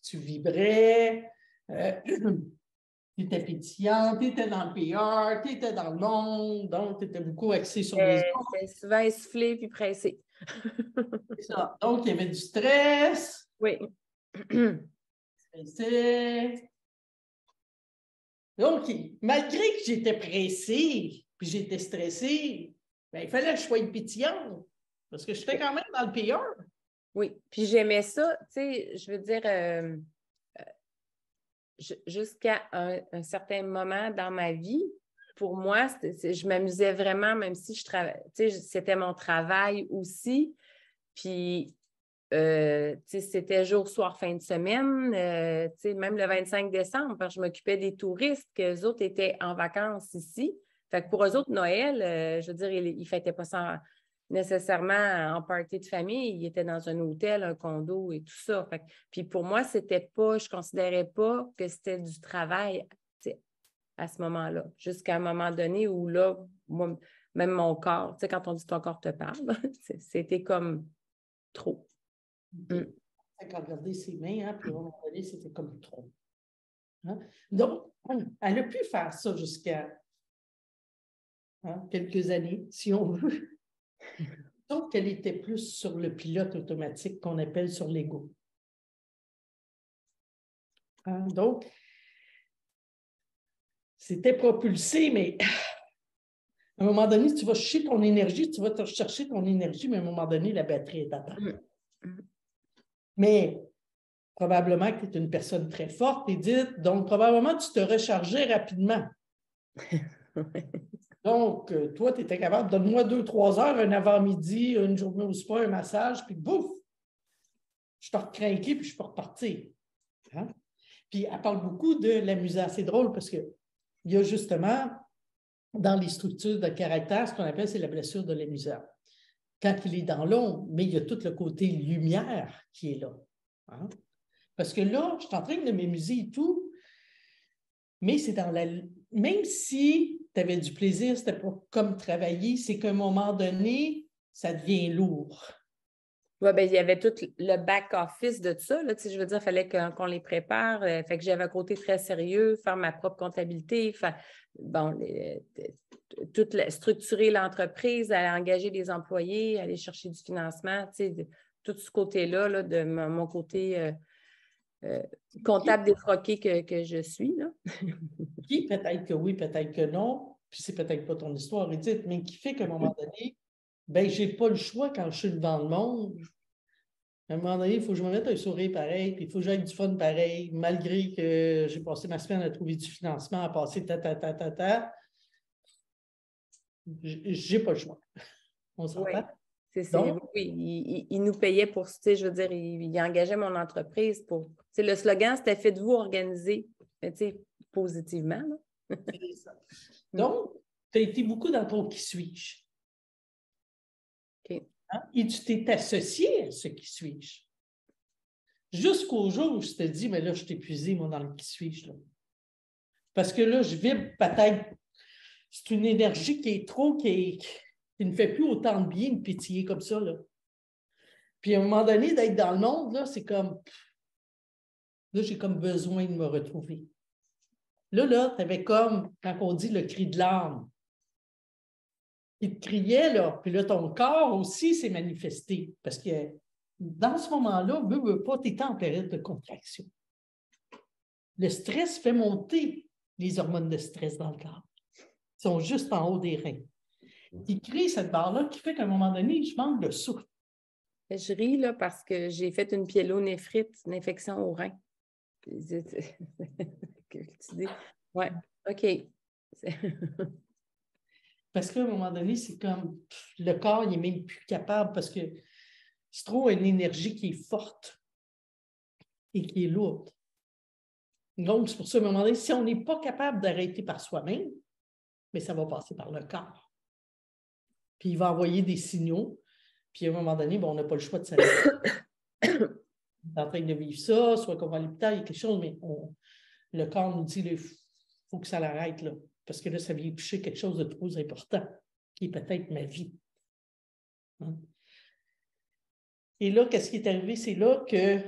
tu vibrais, tu étais pétillante, tu étais dans le PR, tu étais dans le monde, donc tu étais beaucoup axé sur les autres. J'étais souvent essoufflée puis pressée. C'est ça. Donc, il y avait du stress. Oui. Stressé. Donc, malgré que j'étais pressée, puis j'étais stressée, ben, il fallait que je sois pétillante, parce que j'étais quand même dans le PR. Oui, puis j'aimais ça, tu sais, je veux dire, jusqu'à un certain moment dans ma vie, pour moi, je m'amusais vraiment, même si je travaillais, tu sais, c'était mon travail aussi. Puis, tu sais, c'était jour, soir, fin de semaine, tu sais, même le 25 décembre, parce que je m'occupais des touristes, qu'eux autres étaient en vacances ici. Fait que pour eux autres, Noël, je veux dire, ils ne fêtaient pas ça nécessairement en party de famille, ils étaient dans un hôtel, un condo et tout ça. Fait que, puis pour moi, c'était pas, je ne considérais pas que c'était du travail, tu sais, à ce moment-là, jusqu'à un moment donné où là, moi, même mon corps, tu sais, quand on dit ton corps te parle, c'était comme trop. Okay. Quand regardait ses mains, puis à un moment donné, c'était comme trop. Donc, elle a pu faire ça jusqu'à quelques années, si on veut. Sauf qu'elle était plus sur le pilote automatique qu'on appelle sur l'ego. Donc, c'était propulsé, mais à un moment donné, tu vas chercher ton énergie, tu vas te chercher ton énergie, mais à un moment donné, la batterie est à terre. Mais probablement que tu es une personne très forte, Edith, donc probablement tu te rechargeais rapidement. Donc, toi, tu étais capable, donne-moi 2-3 heures, un avant-midi, une journée au spa, un massage, puis bouf, je te recrinqué, puis je peux repartir. Puis elle parle beaucoup de l'amusant. C'est drôle parce qu'il y a justement, dans les structures de caractère, ce qu'on appelle, c'est la blessure de l'amusant. Quand il est dans l'ombre, mais il y a tout le côté lumière qui est là. Parce que là, je suis en train de m'amuser et tout, mais c'est dans la... Même si tu avais du plaisir, c'était pas comme travailler, c'est qu'à un moment donné, ça devient lourd. Oui, bien, il y avait tout le back-office de tout ça. Là, je veux dire, il fallait qu'on les prépare. Fait que j'avais un côté très sérieux, faire ma propre comptabilité, structurer l'entreprise, aller engager des employés, aller chercher du financement, tout ce côté-là là, de mon côté comptable défroqué que je suis. Là. Qui, peut-être que oui, peut-être que non, puis c'est peut-être pas ton histoire, Edith, mais qui fait qu'à un moment donné, ben j'ai pas le choix quand je suis devant le monde. À un moment donné, il faut que je me mette un sourire pareil, puis il faut que j'aille du fun pareil, malgré que j'ai passé ma semaine à trouver du financement, à passer ta. J'ai pas le choix. On s'entend? Oui, c'est Donc, oui, il nous payait pour, je veux dire, il engageait mon entreprise pour. Le slogan, c'était faites-vous organiser, positivement. Là. c'est ça. Donc, tu as été beaucoup dans ton qui suis-je. OK. Et tu t'es associé à ce qui suis-je. Jusqu'au jour où je te dis, mais là, je t'ai épuisé, moi, dans le qui suis-je. Là. Parce que là, je vibre peut-être. C'est une énergie qui est trop, qui ne fait plus autant de bien de pétiller comme ça. Là. Puis à un moment donné, d'être dans le monde, là, c'est comme. Là, j'ai comme besoin de me retrouver. Là, tu avais comme, quand on dit le cri de l'âme, il te criait, là, puis là, ton corps aussi s'est manifesté. Parce que dans ce moment-là, veux pas, tu étais en période de contraction. Le stress fait monter les hormones de stress dans le corps. Ils sont juste en haut des reins. Il crée cette barre-là qui fait qu'à un moment donné, je manque de souffle. Je ris là, parce que j'ai fait une pyélonéphrite, une infection au rein. Tu dis, ouais, OK. Parce qu'à un moment donné, c'est comme le corps, il n'est même plus capable parce que c'est trop une énergie qui est forte et qui est lourde. Donc, c'est pour ça, à un moment donné, si on n'est pas capable d'arrêter par soi-même, mais ça va passer par le corps. Puis il va envoyer des signaux, puis à un moment donné, on n'a pas le choix de s'arrêter. On est en train de vivre ça, soit qu'on va à l'hôpital, il y a quelque chose, mais le corps nous dit, il faut que ça l'arrête, là, parce que là, ça vient toucher quelque chose de trop important, qui est peut-être ma vie. Hein? Et là, qu'est-ce qui est arrivé? C'est là que,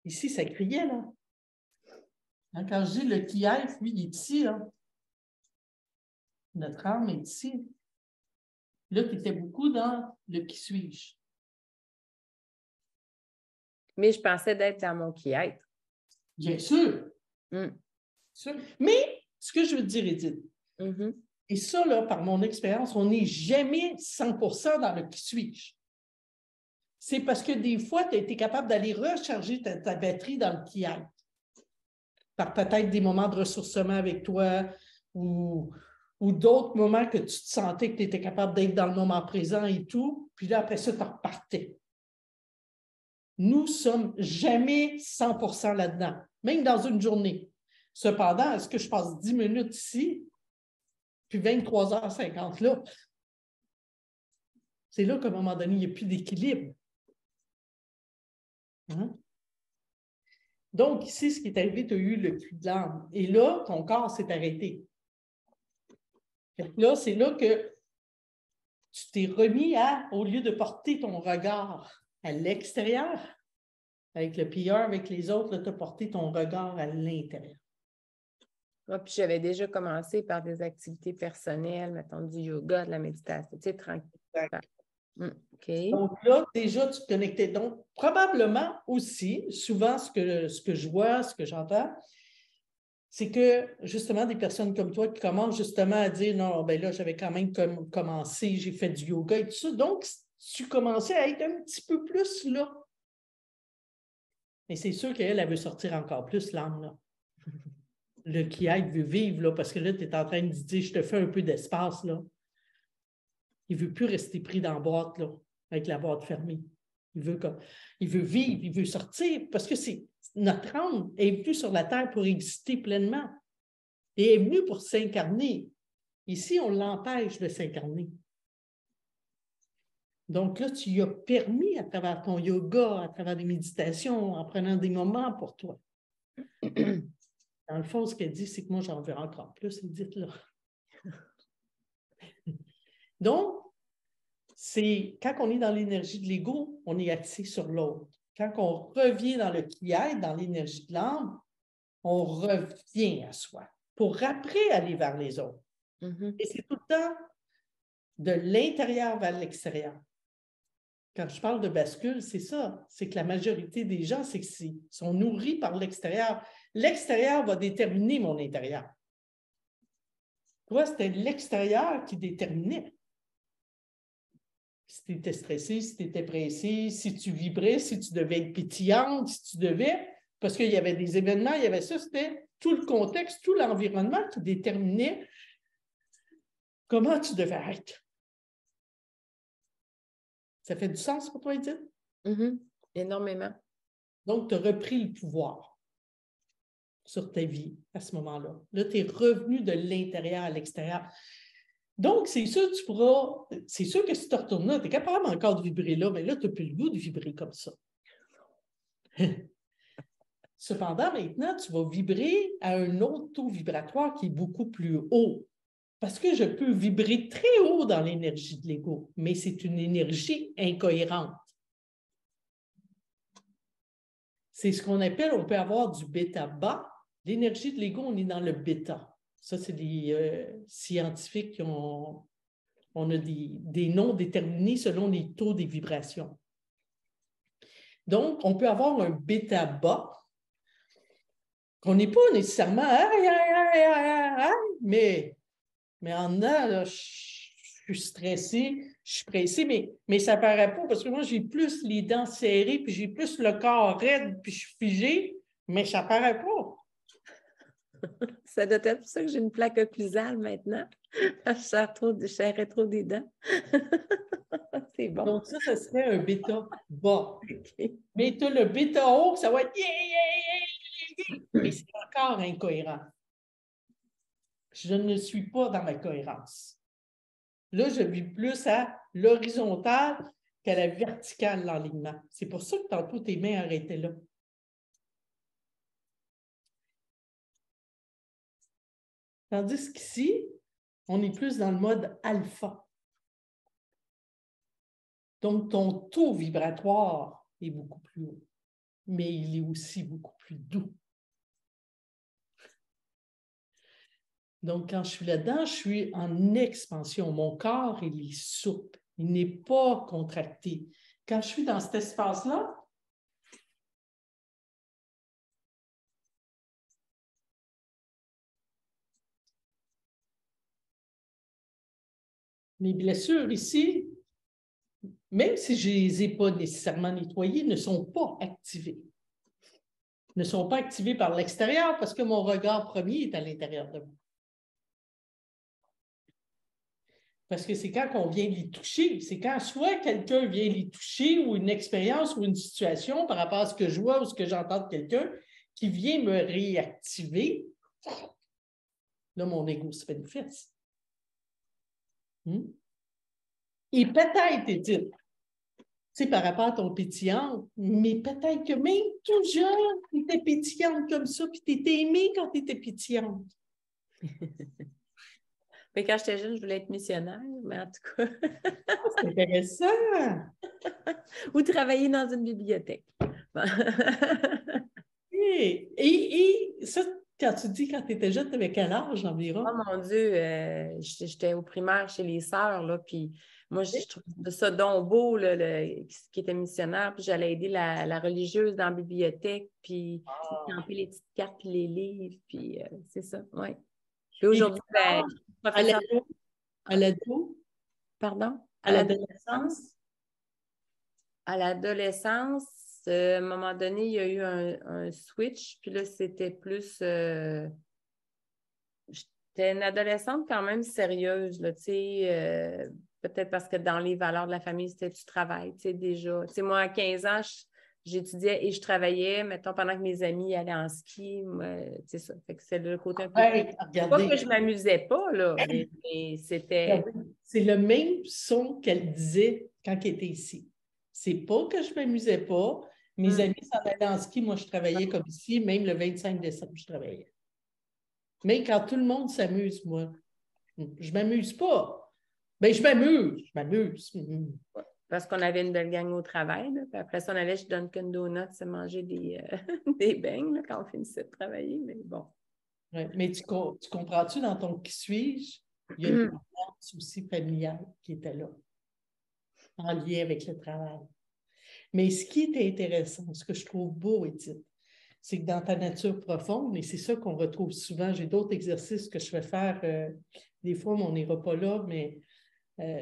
ici, ça criait, là. Hein, quand je dis le qui est, lui, il est ici, là. Notre âme est ici. Là, tu étais beaucoup dans le qui suis-je. Mais je pensais d'être dans mon qui être. Bien sûr. Mm. Mais, ce que je veux te dire, Edith, et ça, là, par mon expérience, on n'est jamais 100% dans le qui suis-je. C'est parce que des fois, tu as été capable d'aller recharger ta batterie dans le qui être. Par peut-être des moments de ressourcement avec toi ou d'autres moments que tu te sentais que tu étais capable d'être dans le moment présent et tout, puis là, après ça, tu repartais. Nous ne sommes jamais 100% là-dedans, même dans une journée. Cependant, est-ce que je passe 10 minutes ici, puis 23h50 là? C'est là qu'à un moment donné, il n'y a plus d'équilibre. Hein? Donc, ici, ce qui est arrivé, tu as eu le cri de l'âme. Et là, ton corps s'est arrêté. Là, c'est là que tu t'es remis à, au lieu de porter ton regard à l'extérieur, avec le PR, avec les autres, tu as porté ton regard à l'intérieur. Moi, puis j'avais déjà commencé par des activités personnelles, mettons du yoga, de la méditation, tu sais, tranquille. Okay. Donc là, déjà, tu te connectais. Donc, probablement aussi, souvent, ce que je vois, ce que j'entends, c'est que, justement, des personnes comme toi qui commencent justement à dire, non, ben là, j'avais quand même commencé, j'ai fait du yoga et tout ça. Donc, tu commençais à être un petit peu plus là. Mais c'est sûr qu'elle, elle veut sortir encore plus l'âme, là. Le qui est veut vivre, là, parce que là, tu es en train de dire, je te fais un peu d'espace, là. Il ne veut plus rester pris dans la boîte, là, avec la boîte fermée. Il veut vivre, il veut sortir, parce que notre âme est venue sur la terre pour exister pleinement. Et est venue pour s'incarner. Ici, on l'empêche de s'incarner. Donc là, tu lui as permis, à travers ton yoga, à travers des méditations, en prenant des moments pour toi. Dans le fond, ce qu'elle dit, c'est que moi, j'en veux encore plus, dites-là. Donc, c'est quand on est dans l'énergie de l'ego, on est axé sur l'autre. Quand on revient dans le qui-être, dans l'énergie de l'âme, on revient à soi pour après aller vers les autres. Et c'est tout le temps de l'intérieur vers l'extérieur. Quand je parle de bascule, c'est ça. C'est que la majorité des gens, c'est qu'ils sont nourris par l'extérieur. L'extérieur va déterminer mon intérieur. Toi, c'était l'extérieur qui déterminait. Si tu étais stressé, si tu étais pressé, si tu vibrais, si tu devais être pétillante, si tu devais, parce qu'il y avait des événements, il y avait ça, c'était tout le contexte, tout l'environnement qui déterminait comment tu devais être. Ça fait du sens pour toi, Edith? Énormément. Donc, tu as repris le pouvoir sur ta vie à ce moment-là. Là, tu es revenu de l'intérieur à l'extérieur. Donc, c'est sûr que si tu te retournes là, tu es capable encore de vibrer là, mais là, tu n'as plus le goût de vibrer comme ça. Cependant, maintenant, tu vas vibrer à un autre taux vibratoire qui est beaucoup plus haut. Parce que je peux vibrer très haut dans l'énergie de l'ego, mais c'est une énergie incohérente. C'est ce qu'on appelle, on peut avoir du bêta bas. L'énergie de l'ego, on est dans le bêta. Ça, c'est des scientifiques qui ont... On a des noms déterminés selon les taux des vibrations. Donc, on peut avoir un bêta bas, qu'on n'est pas nécessairement mais en dedans, là, je suis stressée, je suis pressée, mais ça ne paraît pas parce que moi, j'ai plus les dents serrées, puis j'ai plus le corps raide, puis je suis figée, mais ça ne paraît pas. Ça doit être pour ça que j'ai une plaque occlusale maintenant. Je serrais trop des dents. c'est bon. Donc, ça serait un bêta bas. OK. Mais tu as le bêta haut, ça va être yeah, yeah, yeah, yeah. Mais c'est encore incohérent. Je ne suis pas dans la cohérence. Là, je vis plus à l'horizontale qu'à la verticale, l'enlignement. C'est pour ça que tantôt, tes mains arrêtaient là. Tandis qu'ici, on est plus dans le mode alpha. Donc, ton taux vibratoire est beaucoup plus haut, mais il est aussi beaucoup plus doux. Donc, quand je suis là-dedans, je suis en expansion. Mon corps, il est souple. Il n'est pas contracté. Quand je suis dans cet espace-là, mes blessures ici, même si je ne les ai pas nécessairement nettoyées, ne sont pas activées. Ne sont pas activées par l'extérieur parce que mon regard premier est à l'intérieur de moi. Parce que c'est quand on vient les toucher, c'est quand soit quelqu'un vient les toucher ou une expérience ou une situation par rapport à ce que je vois ou ce que j'entends de quelqu'un qui vient me réactiver. Là, mon ego se manifeste. Et peut-être, Edith, tu sais, par rapport à ton pétillant, mais peut-être que même tout jeune, tu étais pétillante comme ça, puis tu étais aimée quand tu étais pétillante. Mais quand j'étais jeune, je voulais être missionnaire, mais en tout cas. C'est intéressant. Ou travailler dans une bibliothèque. Et ça, quand tu dis quand tu étais jeune, tu avais quel âge environ? Oh mon Dieu, j'étais au primaire chez les sœurs, là, puis moi, je trouvais ça donc beau, là, qui était missionnaire, puis j'allais aider la religieuse dans la bibliothèque, puis camper les petites cartes, puis les livres, puis c'est ça, oui. Puis aujourd'hui, ben, professeur... À l'ado? Pardon? À l'adolescence? À l'adolescence, à un moment donné, il y a eu un switch, puis là, c'était plus... J'étais une adolescente quand même sérieuse, là, tu sais, peut-être parce que dans les valeurs de la famille, c'était tu travailles, tu sais, déjà. Tu sais, moi, à 15 ans, j'étudiais et je travaillais, mettons, pendant que mes amis allaient en ski, c'est ça. Fait que c'est le côté un peu... Regardez. Pas que je m'amusais pas, là, mais c'était... C'est le même son qu'elle disait quand elle était ici. C'est pas que je m'amusais pas. Mes amis s'en allaient en ski, moi, je travaillais comme ici, même le 25 décembre, je travaillais. Mais quand tout le monde s'amuse, moi, je m'amuse pas. Mais je m'amuse. Parce qu'on avait une belle gang au travail. Là. Puis après ça, on allait chez Dunkin' Donuts se manger des beignes là, quand on finissait de travailler. Mais bon. Ouais, mais tu comprends-tu dans ton qui suis-je? Il y a une ambiance aussi familiale qui était là, en lien avec le travail. Mais ce qui est intéressant, ce que je trouve beau, Edith, c'est que dans ta nature profonde, et c'est ça qu'on retrouve souvent, j'ai d'autres exercices que je fais faire, des fois, mais on n'ira pas là, mais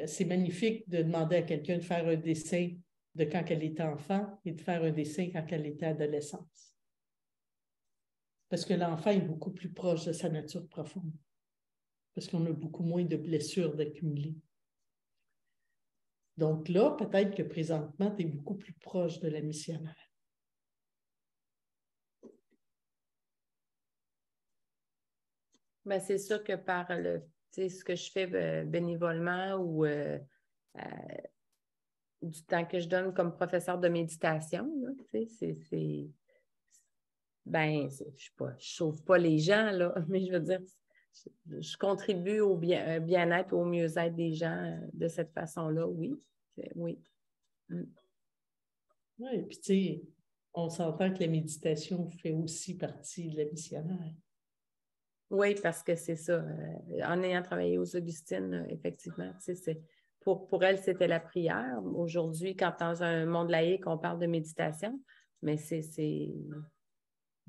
c'est magnifique de demander à quelqu'un de faire un dessin de quand elle était enfant et de faire un dessin quand elle était adolescente. Parce que l'enfant est beaucoup plus proche de sa nature profonde. Parce qu'on a beaucoup moins de blessures d'accumuler. Donc là, peut-être que présentement, tu es beaucoup plus proche de la missionnaire. Ben, c'est sûr que par ce que je fais bénévolement ou du temps que je donne comme professeur de méditation, ben, je sauve pas les gens, là, mais je veux dire, je contribue au bien-être, au mieux-être des gens de cette façon-là, oui. Oui. Oui, puis tu sais, on s'entend que la méditation fait aussi partie de la missionnaire. Oui, parce que c'est ça. En ayant travaillé aux Augustines, effectivement, pour elle, c'était la prière. Aujourd'hui, quand dans un monde laïque, on parle de méditation, mais c'est...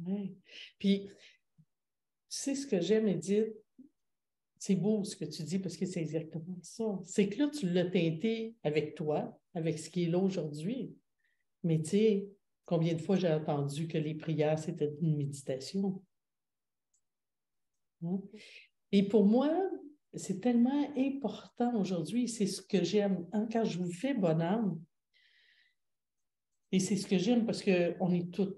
Oui. Puis, tu sais ce que j'aime, Edith? C'est beau ce que tu dis parce que c'est exactement ça. C'est que là, tu l'as teinté avec toi, avec ce qui est là aujourd'hui. Mais tu sais, combien de fois j'ai entendu que les prières, c'était une méditation? Hein? Et pour moi, c'est tellement important aujourd'hui. C'est ce que j'aime. Hein, quand je vous fais bonne âme, et c'est ce que j'aime parce qu'on est tout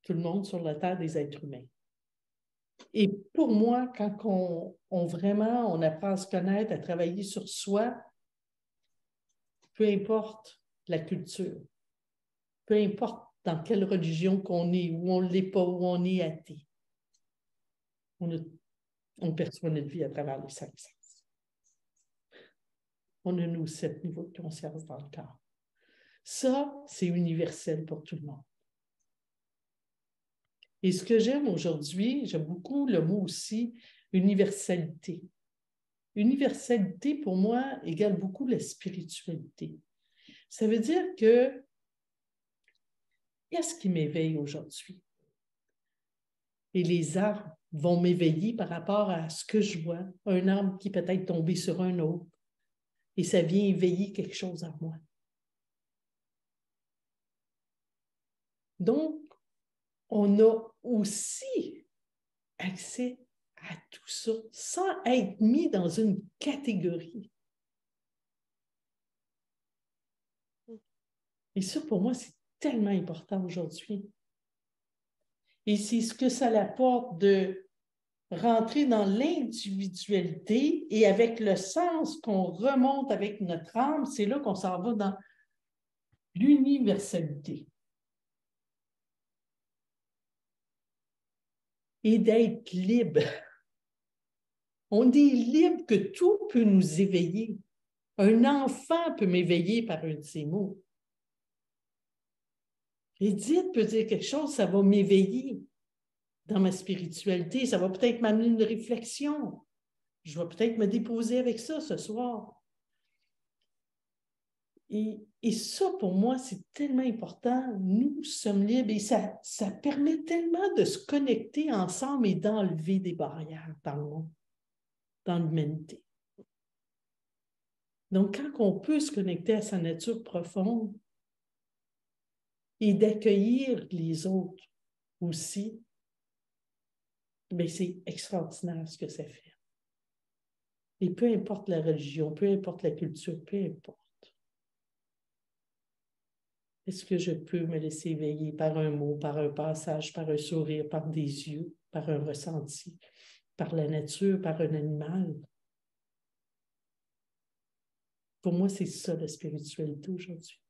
le monde sur la terre des êtres humains. Et pour moi, quand on apprend à se connaître, à travailler sur soi, peu importe la culture, peu importe dans quelle religion qu'on est, où on ne l'est pas, où on est athée, on perçoit notre vie à travers les 5 sens. On a nos 7 niveaux de conscience dans le corps. Ça, c'est universel pour tout le monde. Et ce que j'aime aujourd'hui, j'aime beaucoup le mot aussi, universalité. Universalité, pour moi, égale beaucoup la spiritualité. Ça veut dire que qu'est-ce qui m'éveille aujourd'hui? Et les arbres vont m'éveiller par rapport à ce que je vois. Un arbre qui peut être tombé sur un autre. Et ça vient éveiller quelque chose en moi. Donc, on a aussi accès à tout ça sans être mis dans une catégorie. Et ça, pour moi, c'est tellement important aujourd'hui. Et c'est ce que ça apporte de rentrer dans l'individualité et avec le sens qu'on remonte avec notre âme, c'est là qu'on s'en va dans l'universalité. Et d'être libre. On est libre que tout peut nous éveiller. Un enfant peut m'éveiller par un de ses mots. Edith peut dire quelque chose, ça va m'éveiller dans ma spiritualité. Ça va peut-être m'amener une réflexion. Je vais peut-être me déposer avec ça ce soir. Et ça, pour moi, c'est tellement important. Nous sommes libres et ça permet tellement de se connecter ensemble et d'enlever des barrières dans le monde, dans l'humanité. Donc, quand on peut se connecter à sa nature profonde et d'accueillir les autres aussi, bien, c'est extraordinaire ce que ça fait. Et peu importe la religion, peu importe la culture, peu importe. Est-ce que je peux me laisser éveiller par un mot, par un passage, par un sourire, par des yeux, par un ressenti, par la nature, par un animal? Pour moi, c'est ça la spiritualité aujourd'hui.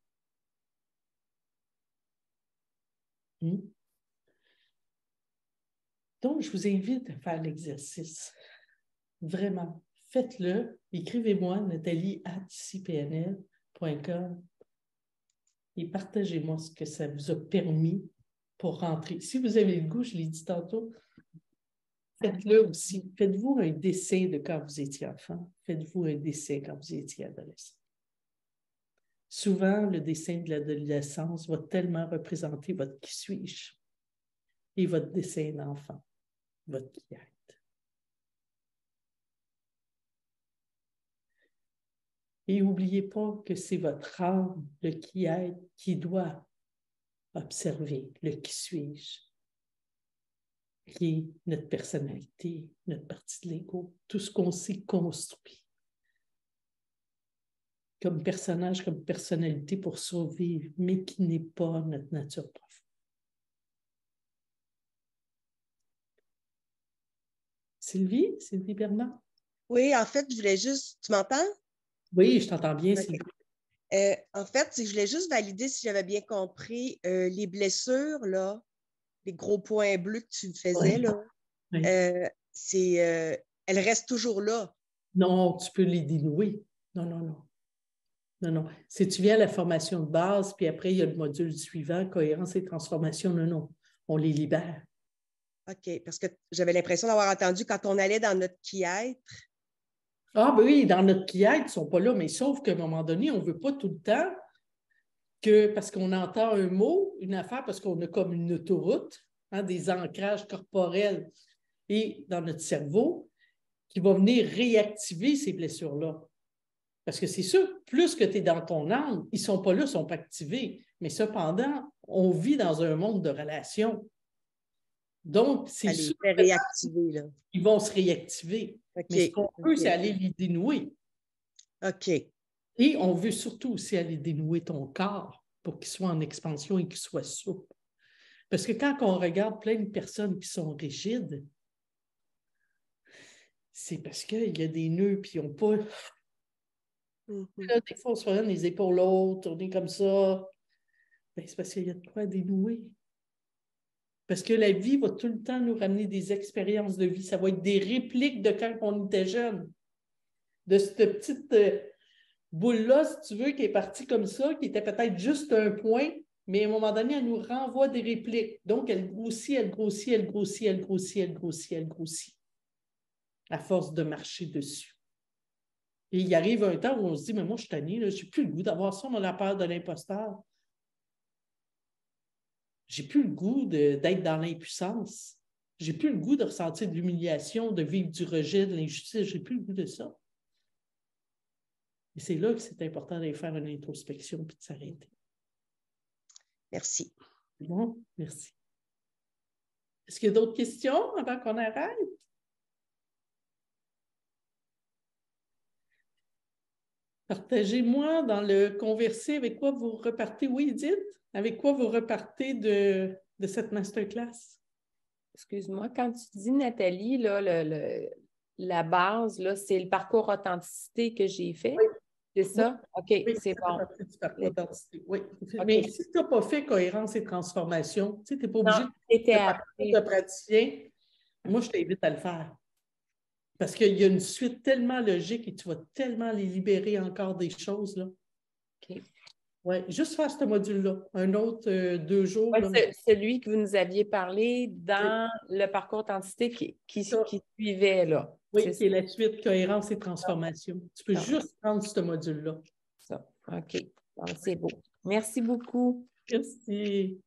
Donc, je vous invite à faire l'exercice. Vraiment, faites-le. Écrivez-moi, nathalie@icpnl.com et partagez-moi ce que ça vous a permis pour rentrer. Si vous avez le goût, je l'ai dit tantôt, faites-le aussi. Faites-vous un dessin de quand vous étiez enfant. Faites-vous un dessin quand vous étiez adolescent. Souvent, le dessin de l'adolescence va tellement représenter votre qui suis-je et votre dessin d'enfant, votre qui êtes. Et n'oubliez pas que c'est votre âme, le qui êtes, qui doit observer le qui suis-je, qui est notre personnalité, notre partie de l'ego, tout ce qu'on s'est construit comme personnage, comme personnalité pour survivre, mais qui n'est pas notre nature profonde. Sylvie Bernard? Oui, en fait, je voulais juste... Tu m'entends? Oui, je t'entends bien, okay. Sylvie. En fait, je voulais juste valider si j'avais bien compris les blessures, là, les gros points bleus que tu faisais, là, elles restent toujours là. Non, tu peux les dénouer. Non. Si tu viens à la formation de base, puis après, il y a le module suivant, cohérence et transformation, non. On les libère. OK, parce que j'avais l'impression d'avoir entendu quand on allait dans notre qui-être. Ah, ben oui, dans notre qui-être, ils ne sont pas là, mais sauf qu'à un moment donné, on ne veut pas tout le temps que, parce qu'on entend un mot, une affaire, parce qu'on a comme une autoroute, des ancrages corporels et dans notre cerveau, qui va venir réactiver ces blessures-là. Parce que c'est sûr, plus que tu es dans ton âme, ils ne sont pas là, ils ne sont pas activés. Mais cependant, on vit dans un monde de relations. Donc, c'est Allez, sûr réactiver, là. qu'ils vont se réactiver. OK. Mais ce qu'on veut, c'est aller les dénouer. OK. Et on veut surtout aussi aller dénouer ton corps pour qu'il soit en expansion et qu'il soit souple. Parce que quand on regarde plein de personnes qui sont rigides, c'est parce qu'il y a des nœuds puis ils n'ont pas. Là, des fois, on se prend les épaules hautes, on est comme ça. Ben, c'est parce qu'il y a de quoi dénouer. Parce que la vie va tout le temps nous ramener des expériences de vie. Ça va être des répliques de quand on était jeune. De cette petite boule-là, si tu veux, qui est partie comme ça, qui était peut-être juste un point, mais à un moment donné, elle nous renvoie des répliques. Donc, elle grossit, elle grossit, elle grossit, elle grossit, elle grossit, elle grossit. À force de marcher dessus. Et il arrive un temps où on se dit, mais moi, je suis tannée, je n'ai plus le goût d'avoir ça, on a la peur de l'imposteur. J'ai plus le goût d'être dans l'impuissance. J'ai plus le goût de ressentir de l'humiliation, de vivre du rejet, de l'injustice. J'ai plus le goût de ça. Et c'est là que c'est important d'aller faire une introspection et de s'arrêter. Merci. Bon, merci. Est-ce qu'il y a d'autres questions avant qu'on arrête? Partagez-moi dans le conversé avec quoi vous repartez. Oui, Edith? Avec quoi vous repartez de cette masterclass? Excuse-moi, quand tu dis, Nathalie, là, la base, là, c'est le parcours authenticité que j'ai fait. Oui. C'est ça? OK, oui, c'est bon. Du parcours authenticité. Oui. Okay. Mais si tu n'as pas fait cohérence et transformation, tu n'es pas obligé de praticien. Moi, je t'invite à le faire. Parce qu'il y a une suite tellement logique et tu vas tellement les libérer encore des choses, là. OK. Oui, juste faire ce module-là. Un autre 2 jours. Ouais, là, celui que vous nous aviez parlé dans le parcours authenticité qui suivait, là. Oui, qui est la suite cohérence et transformation. Tu peux juste prendre ce module-là. Ça, OK. Donc, c'est beau. Merci beaucoup. Merci.